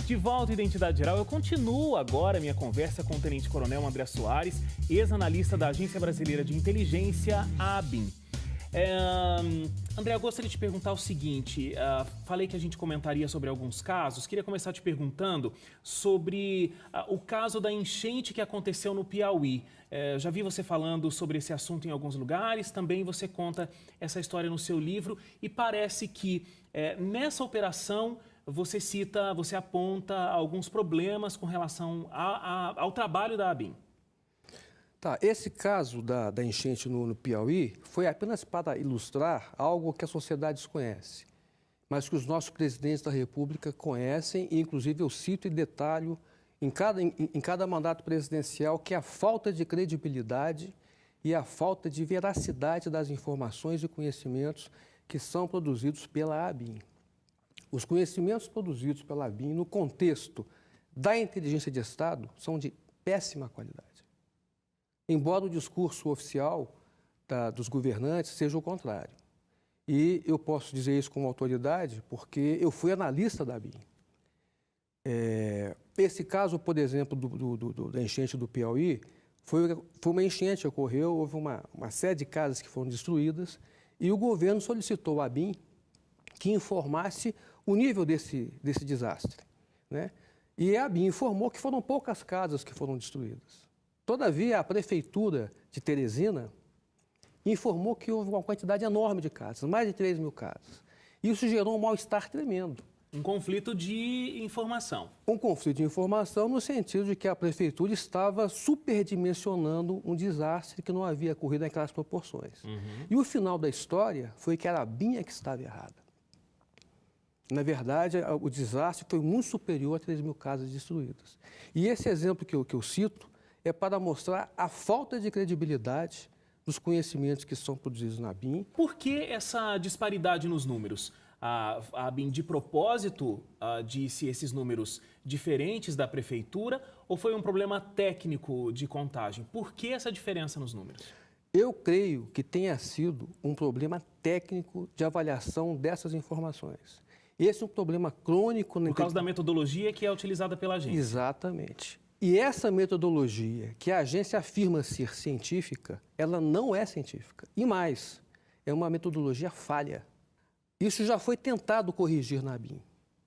De volta à Identidade Geral, eu continuo agora minha conversa com o Tenente Coronel André Soares, ex-analista da Agência Brasileira de Inteligência, a ABIN. André, eu gostaria de te perguntar o seguinte, falei que a gente comentaria sobre alguns casos, queria começar te perguntando sobre o caso da enchente que aconteceu no Piauí. Já vi você falando sobre esse assunto em alguns lugares, também você conta essa história no seu livro e parece que nessa operação você aponta alguns problemas com relação ao trabalho da ABIN. Tá, esse caso da enchente no Piauí foi apenas para ilustrar algo que a sociedade desconhece, mas que os nossos presidentes da República conhecem, e inclusive eu cito e detalho em cada mandato presidencial, que é a falta de credibilidade e a falta de veracidade das informações e conhecimentos que são produzidos pela ABIN. Os conhecimentos produzidos pela ABIN no contexto da inteligência de Estado são de péssima qualidade. Embora o discurso oficial dos governantes seja o contrário. E eu posso dizer isso com autoridade porque eu fui analista da ABIN. Esse caso, por exemplo, da enchente do Piauí, foi uma enchente que ocorreu, houve uma série de casas que foram destruídas e o governo solicitou à ABIN que informasse o nível desse desastre, né? E a ABIN informou que foram poucas casas que foram destruídas. Todavia, a Prefeitura de Teresina informou que houve uma quantidade enorme de casas, mais de 3 mil casas. Isso gerou um mal-estar tremendo. Um conflito de informação. Um conflito de informação no sentido de que a Prefeitura estava superdimensionando um desastre que não havia ocorrido naquelas proporções. E o final da história foi que era a ABIN que estava errada. Na verdade, o desastre foi muito superior a 3 mil casas destruídas. E esse exemplo que eu cito é para mostrar a falta de credibilidade dos conhecimentos que são produzidos na ABIN. Por que essa disparidade nos números? A ABIN, de propósito, disse esses números diferentes da Prefeitura ou foi um problema técnico de contagem? Por que essa diferença nos números? Eu creio que tenha sido um problema técnico de avaliação dessas informações. Esse é um problema crônico... Por causa da metodologia que é utilizada pela agência. Exatamente. E essa metodologia, que a agência afirma ser científica, ela não é científica. E mais, é uma metodologia falha. Isso já foi tentado corrigir na ABIN.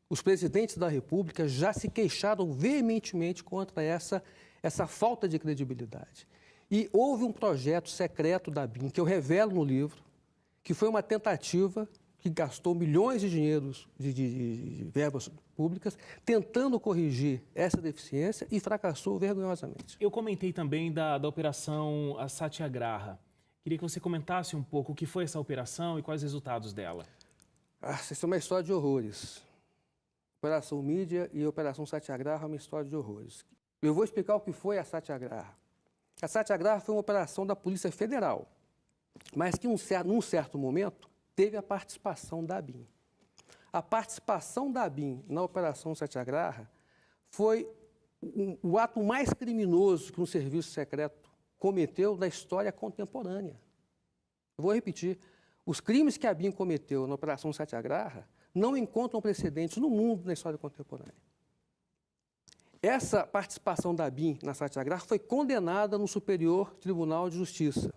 Os presidentes da República já se queixaram veementemente contra essa falta de credibilidade. E houve um projeto secreto da ABIN, que eu revelo no livro, que foi uma tentativa que gastou milhões de dinheiros de verbas públicas, tentando corrigir essa deficiência e fracassou vergonhosamente. Eu comentei também da operação Satyagraha. Queria que você comentasse um pouco o que foi essa operação e quais os resultados dela. Essa é uma história de horrores. Operação Mídia e Operação Satyagraha é uma história de horrores. Eu vou explicar o que foi a Satyagraha. A Satyagraha foi uma operação da Polícia Federal, mas que num certo momento teve a participação da ABIN. A participação da ABIN na Operação Satyagraha foi o ato mais criminoso que um serviço secreto cometeu na história contemporânea. Eu vou repetir. Os crimes que a ABIN cometeu na Operação Satyagraha não encontram precedentes no mundo na história contemporânea. Essa participação da ABIN na Satyagraha foi condenada no Superior Tribunal de Justiça.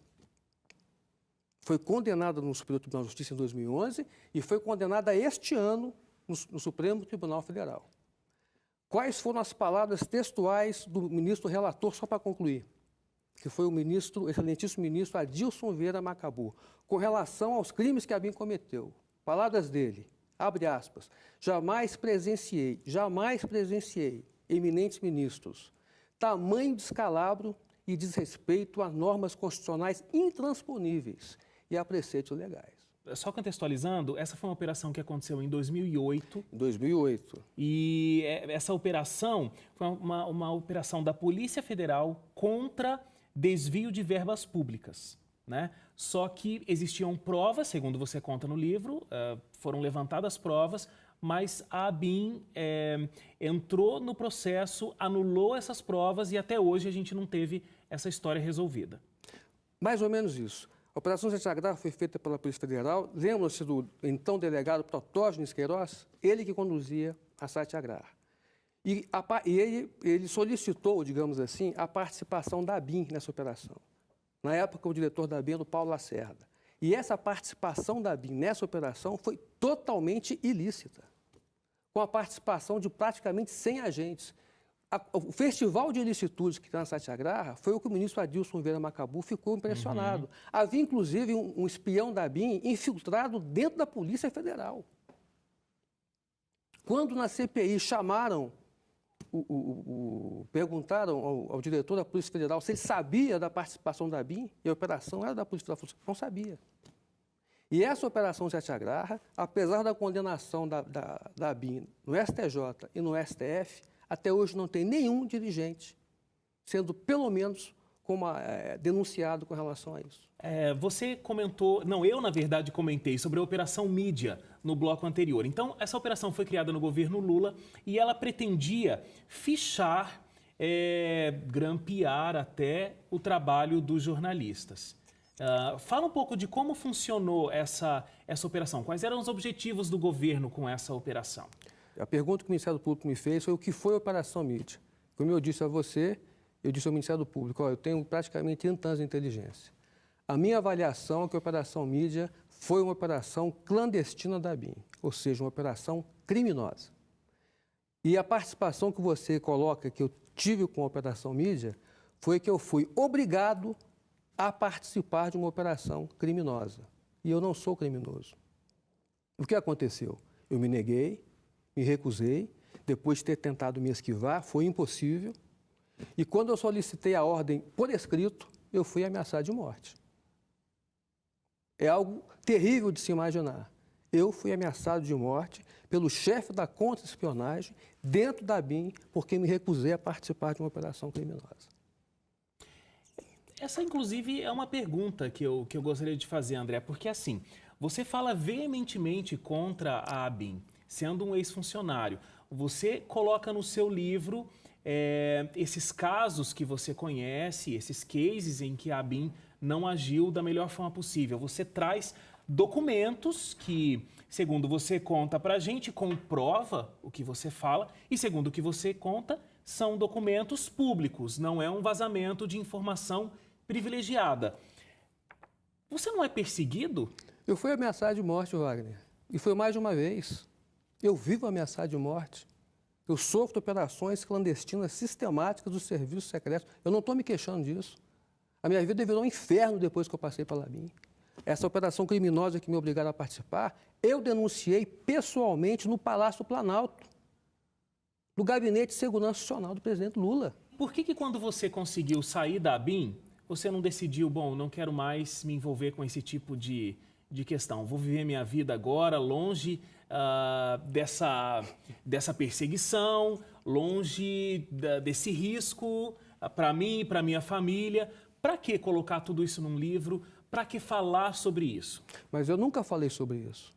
Foi condenada no Superior Tribunal de Justiça em 2011 e foi condenada este ano no Supremo Tribunal Federal. Quais foram as palavras textuais do ministro relator, só para concluir, que foi o excelentíssimo ministro Adilson Vieira Macabú, com relação aos crimes que a ABIN cometeu? Palavras dele, abre aspas, jamais presenciei, eminentes ministros, tamanho descalabro e desrespeito a normas constitucionais intransponíveis e a preceitos legais. Só contextualizando, essa foi uma operação que aconteceu em 2008. 2008. E essa operação foi uma operação da Polícia Federal contra desvio de verbas públicas, né? Só que existiam provas, segundo você conta no livro, foram levantadas provas, mas a ABIN entrou no processo, anulou essas provas e até hoje a gente não teve essa história resolvida. Mais ou menos isso. A Operação Satyagraha foi feita pela Polícia Federal. Lembram-se do então delegado Protógenes Queiroz? Ele que conduzia a Satyagraha. Ele solicitou, digamos assim, a participação da ABIN nessa operação. Na época, o diretor da ABIN era o Paulo Lacerda. E essa participação da ABIN nessa operação foi totalmente ilícita, com a participação de praticamente 100 agentes. O festival de ilicitudes que está na Satyagraha foi o que o ministro Adilson Vieira Macabu ficou impressionado. Havia, inclusive, um espião da ABIN infiltrado dentro da Polícia Federal. Quando na CPI chamaram, perguntaram ao diretor da Polícia Federal se ele sabia da participação da ABIN, e a operação era da Polícia Federal, não sabia. E essa operação Satyagraha, apesar da condenação da ABIN no STJ e no STF, até hoje não tem nenhum dirigente sendo, pelo menos, denunciado com relação a isso. Você comentou, não, eu na verdade comentei sobre a Operação Mídia no bloco anterior. Então, essa operação foi criada no governo Lula e ela pretendia fichar, grampear até o trabalho dos jornalistas. Fala um pouco de como funcionou essa operação. Quais eram os objetivos do governo com essa operação? A pergunta que o Ministério Público me fez foi o que foi a Operação Mídia. Como eu disse a você, eu disse ao Ministério Público, eu tenho praticamente 30 anos de inteligência. A minha avaliação é que a Operação Mídia foi uma operação clandestina da ABIN, ou seja, uma operação criminosa. E a participação que você coloca, que eu tive com a Operação Mídia, foi que eu fui obrigado a participar de uma operação criminosa. E eu não sou criminoso. O que aconteceu? Eu me neguei, me recusei, depois de ter tentado me esquivar, foi impossível. E quando eu solicitei a ordem por escrito, eu fui ameaçado de morte. É algo terrível de se imaginar. Eu fui ameaçado de morte pelo chefe da contra-espionagem dentro da ABIN, porque me recusei a participar de uma operação criminosa. Essa, inclusive, é uma pergunta que eu gostaria de fazer, André, porque assim, você fala veementemente contra a ABIN, sendo um ex-funcionário. Você coloca no seu livro esses casos que você conhece, esses cases em que a ABIN não agiu da melhor forma possível. Você traz documentos que, segundo você conta pra gente, comprova o que você fala e, segundo o que você conta, são documentos públicos, não é um vazamento de informação privilegiada. Você não é perseguido? Eu fui ameaçado de morte, Wagner, e foi mais de uma vez. Eu vivo ameaçado de morte. Eu sofro operações clandestinas sistemáticas dos serviços secretos. Eu não estou me queixando disso. A minha vida virou um inferno depois que eu passei pela ABIN. Essa operação criminosa que me obrigaram a participar, eu denunciei pessoalmente no Palácio do Planalto, no Gabinete de Segurança Nacional do presidente Lula. Por que quando você conseguiu sair da ABIN, você não decidiu, bom, não quero mais me envolver com esse tipo de questão, vou viver minha vida agora longe dessa perseguição, longe desse risco para mim e para minha família? Para que colocar tudo isso num livro? Para que falar sobre isso? Mas eu nunca falei sobre isso.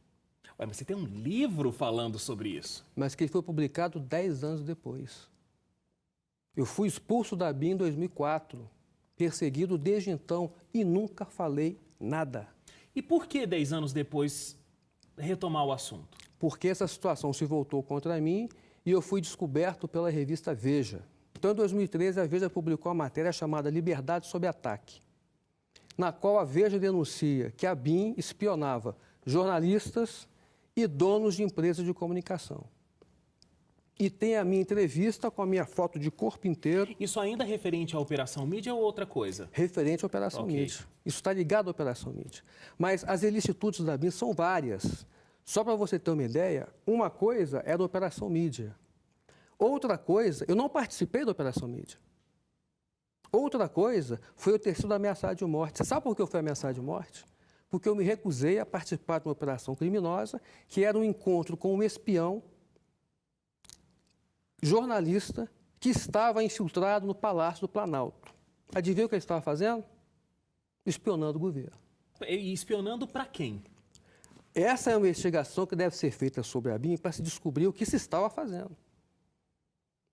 Ué, mas você tem um livro falando sobre isso. Mas que foi publicado 10 anos depois. Eu fui expulso da ABIN em 2004, perseguido desde então e nunca falei nada. E por que 10 anos depois retomar o assunto? Porque essa situação se voltou contra mim e eu fui descoberto pela revista Veja. Então, em 2013, a Veja publicou uma matéria chamada Liberdade sob Ataque, na qual a Veja denuncia que a ABIN espionava jornalistas e donos de empresas de comunicação. E tem a minha entrevista com a minha foto de corpo inteiro. Isso ainda é referente à Operação Mídia ou outra coisa? Referente à Operação Mídia. Isso está ligado à Operação Mídia. Mas as ilicitudes da ABIN são várias. Só para você ter uma ideia, uma coisa é da Operação Mídia. Outra coisa, eu não participei da Operação Mídia. Outra coisa foi eu ter sido ameaçado de morte. Você sabe por que eu fui ameaçado de morte? Porque eu me recusei a participar de uma operação criminosa, que era um encontro com um espião jornalista que estava infiltrado no Palácio do Planalto. Adivinha o que ele estava fazendo? Espionando o governo. E espionando para quem? Essa é uma investigação que deve ser feita sobre a ABIN para se descobrir o que se estava fazendo.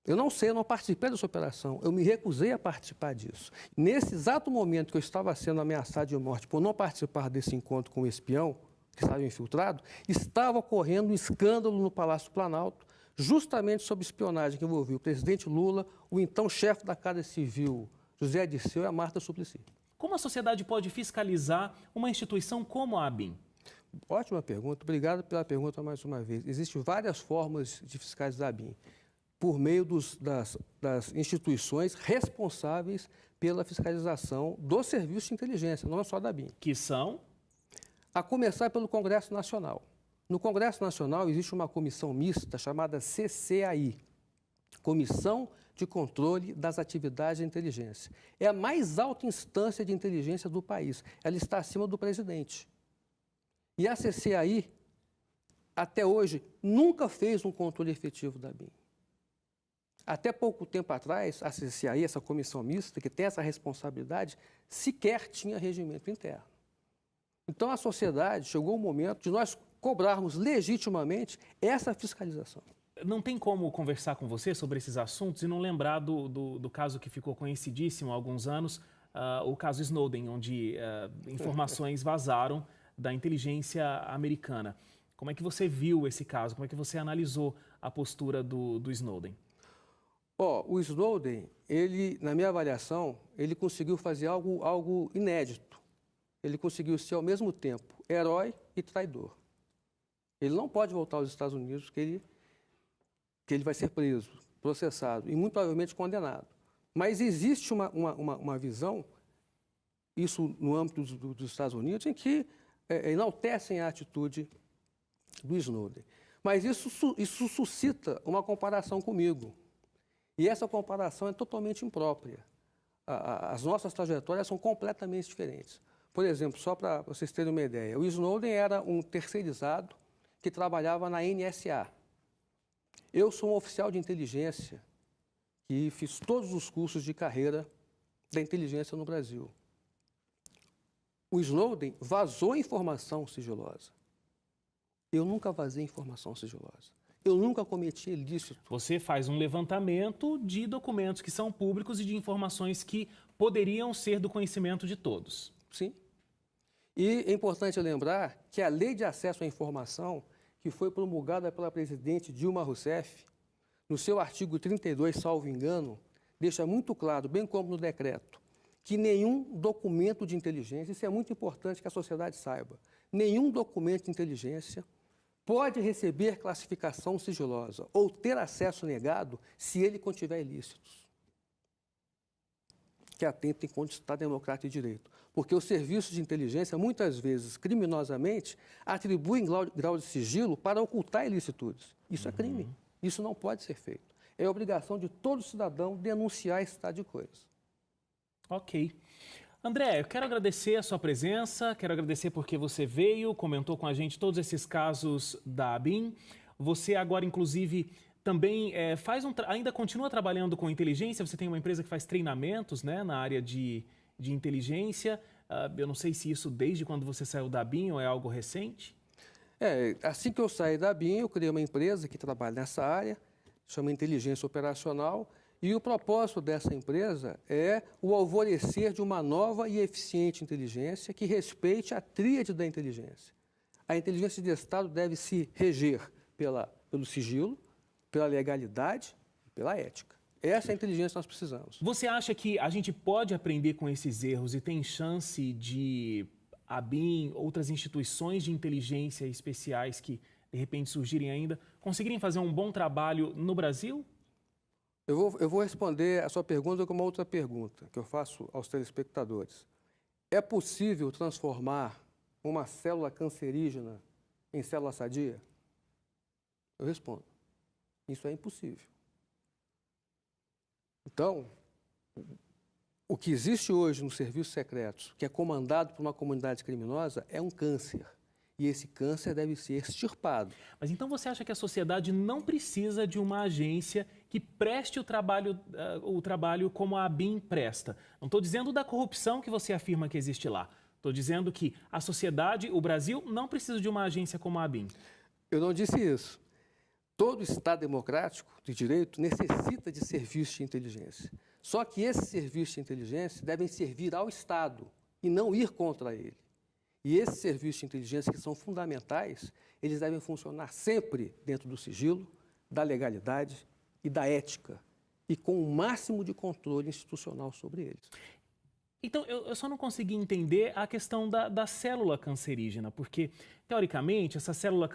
Eu não sei, eu não participei dessa operação, eu me recusei a participar disso. Nesse exato momento que eu estava sendo ameaçado de morte por não participar desse encontro com o espião, que estava infiltrado, estava ocorrendo um escândalo no Palácio do Planalto, justamente sobre espionagem que envolveu o presidente Lula, o então chefe da Casa Civil, José Dirceu, e a Marta Suplicy. Como a sociedade pode fiscalizar uma instituição como a ABIN? Ótima pergunta, obrigado pela pergunta mais uma vez. Existem várias formas de fiscalizar a ABIN, por meio das instituições responsáveis pela fiscalização do serviço de inteligência, não é só da ABIN. Que são? A começar pelo Congresso Nacional. No Congresso Nacional existe uma comissão mista chamada CCAI, Comissão de Controle das Atividades de Inteligência. É a mais alta instância de inteligência do país. Ela está acima do presidente. E a CCAI, até hoje, nunca fez um controle efetivo da ABIN. Até pouco tempo atrás, a CCAI, essa comissão mista, que tem essa responsabilidade, sequer tinha regimento interno. Então, a sociedade chegou o momento de nós cobrarmos legitimamente essa fiscalização. Não tem como conversar com você sobre esses assuntos e não lembrar do caso que ficou conhecidíssimo há alguns anos, o caso Snowden, onde informações vazaram da inteligência americana. Como é que você viu esse caso? Como é que você analisou a postura do Snowden? O Snowden, ele, na minha avaliação, ele conseguiu fazer algo inédito. Ele conseguiu ser, ao mesmo tempo, herói e traidor. Ele não pode voltar aos Estados Unidos, que ele vai ser preso, processado e muito provavelmente condenado. Mas existe uma visão, isso no âmbito dos Estados Unidos, em que enaltecem a atitude do Snowden. Mas isso suscita uma comparação comigo. E essa comparação é totalmente imprópria. As nossas trajetórias são completamente diferentes. Por exemplo, só para vocês terem uma ideia, o Snowden era um terceirizado que trabalhava na NSA. Eu sou um oficial de inteligência que fiz todos os cursos de carreira da inteligência no Brasil. O Snowden vazou informação sigilosa. Eu nunca vazei informação sigilosa. Eu nunca cometi ilícito. Você faz um levantamento de documentos que são públicos e de informações que poderiam ser do conhecimento de todos. Sim. E é importante lembrar que a Lei de Acesso à Informação, que foi promulgada pela presidente Dilma Rousseff, no seu artigo 32, salvo engano, deixa muito claro, bem como no decreto, que nenhum documento de inteligência, isso é muito importante que a sociedade saiba, nenhum documento de inteligência pode receber classificação sigilosa ou ter acesso negado se ele contiver ilícitos que atentem contra o Estado Democrático de Direito. Porque os serviços de inteligência, muitas vezes, criminosamente, atribuem grau de sigilo para ocultar ilicitudes. Isso é crime. Isso não pode ser feito. É obrigação de todo cidadão denunciar esse estado de coisas. Ok. André, eu quero agradecer a sua presença, quero agradecer porque você veio, comentou com a gente todos esses casos da ABIN. Você agora, inclusive, também ainda continua trabalhando com inteligência, você tem uma empresa que faz treinamentos, né, na área de inteligência. Eu não sei se isso desde quando você saiu da ABIN ou é algo recente? Assim que eu saí da ABIN, eu criei uma empresa que trabalha nessa área, chama Inteligência Operacional, e o propósito dessa empresa é o alvorecer de uma nova e eficiente inteligência que respeite a tríade da inteligência. A inteligência de Estado deve se reger pelo sigilo, pela legalidade e pela ética. Essa é a inteligência que nós precisamos. Você acha que a gente pode aprender com esses erros e tem chance de a ABIN, outras instituições de inteligência especiais que, de repente, surgirem ainda, conseguirem fazer um bom trabalho no Brasil? Eu vou responder a sua pergunta com uma outra pergunta que eu faço aos telespectadores. É possível transformar uma célula cancerígena em célula sadia? Eu respondo. Isso é impossível. Então, o que existe hoje nos serviços secretos, que é comandado por uma comunidade criminosa, é um câncer. E esse câncer deve ser extirpado. Mas então você acha que a sociedade não precisa de uma agência que preste o trabalho como a ABIN presta? Não estou dizendo da corrupção que você afirma que existe lá. Estou dizendo que a sociedade, o Brasil, não precisa de uma agência como a ABIN. Eu não disse isso. Todo Estado democrático de direito necessita de serviços de inteligência. Só que esses serviços de inteligência devem servir ao Estado e não ir contra ele. E esses serviços de inteligência que são fundamentais, eles devem funcionar sempre dentro do sigilo, da legalidade e da ética, e com o máximo de controle institucional sobre eles. Então, eu só não consegui entender a questão da célula cancerígena, porque, teoricamente, essa célula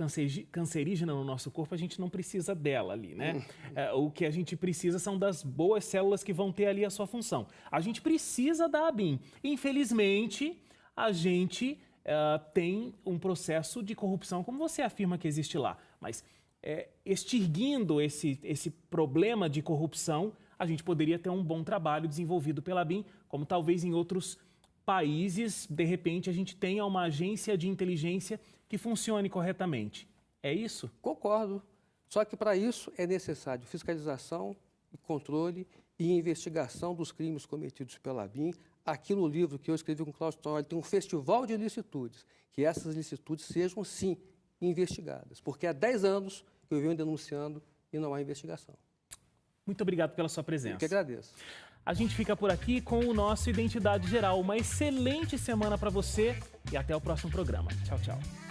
cancerígena no nosso corpo, a gente não precisa dela ali, né? O que a gente precisa são das boas células que vão ter ali a sua função. A gente precisa da ABIN. Infelizmente, a gente tem um processo de corrupção, como você afirma que existe lá. Mas, extinguindo esse problema de corrupção, a gente poderia ter um bom trabalho desenvolvido pela ABIN, como talvez em outros países, de repente, a gente tenha uma agência de inteligência que funcione corretamente. É isso? Concordo. Só que para isso é necessário fiscalização, controle e investigação dos crimes cometidos pela ABIN. Aqui no livro que eu escrevi com o Cláudio Tonoli tem um festival de licitudes, que essas licitudes sejam, sim, investigadas. Porque há 10 anos que eu venho denunciando e não há investigação. Muito obrigado pela sua presença. Eu que agradeço. A gente fica por aqui com o nosso Identidade Geral. Uma excelente semana para você e até o próximo programa. Tchau, tchau.